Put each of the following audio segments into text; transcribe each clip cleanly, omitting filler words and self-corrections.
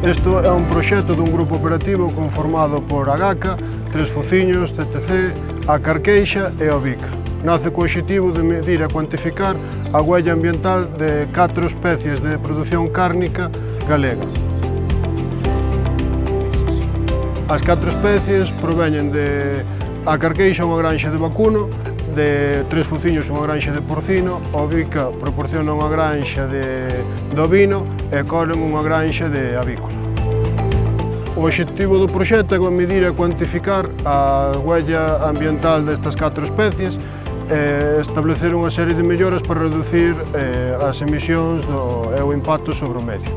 Isto é un proxecto dun grupo operativo conformado por Agaca, Tres Fociños, CTC, a Carqueixa e o Vic. Nace co obxectivo de medir e cuantificar a huella ambiental de 4 especies de produción cárnica galega. As 4 especies proveñen de a Carqueixa, unha granxa de vacuno, de Tres Fociños, unha granxa de porcino, o Vica proporciona unha granxa de ovino e Coren unha granxa de avícola. O obxectivo do proxecto é medir e cuantificar a huella ambiental destas 4 especies e establecer unha serie de melloras para reducir as emisións e o impacto sobre o medio.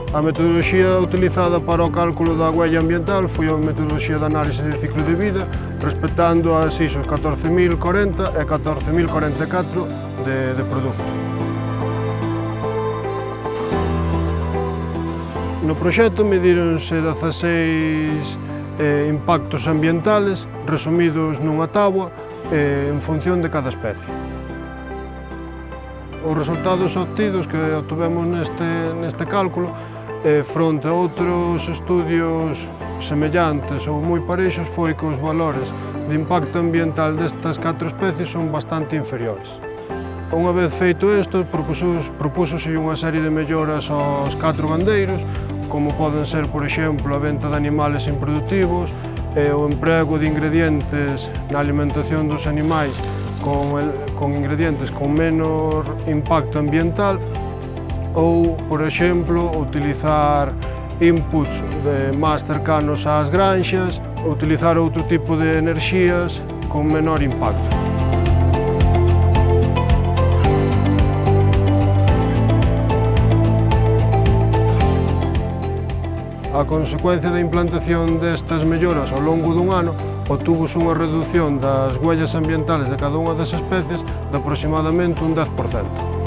A metodoloxía utilizada para o cálculo da huella ambiental foi a metodoloxía de análise de ciclo de vida, respectando as ISO 14040 e 14044 de produto. No proxecto medíronse 16 impactos ambientales resumidos nunha táboa en función de cada especie. Os resultados obtidos que obtuvemos neste cálculo fronte a outros estudios semellantes ou moi parexos foi que os valores de impacto ambiental destas 4 especies son bastante inferiores. Unha vez feito isto, propúsose unha serie de melloras aos 4 gandeiros, como poden ser, por exemplo, a venta de animales improductivos, o emprego de ingredientes na alimentación dos animais con ingredientes con menor impacto ambiental, ou, por exemplo, utilizar inputs máis cercanos ás granxas, utilizar outro tipo de enerxías con menor impacto. A consecuencia da implantación destas melloras ao longo dun ano obtúvose unha reducción das huellas ambientales de cada unha das especies de aproximadamente un 10%.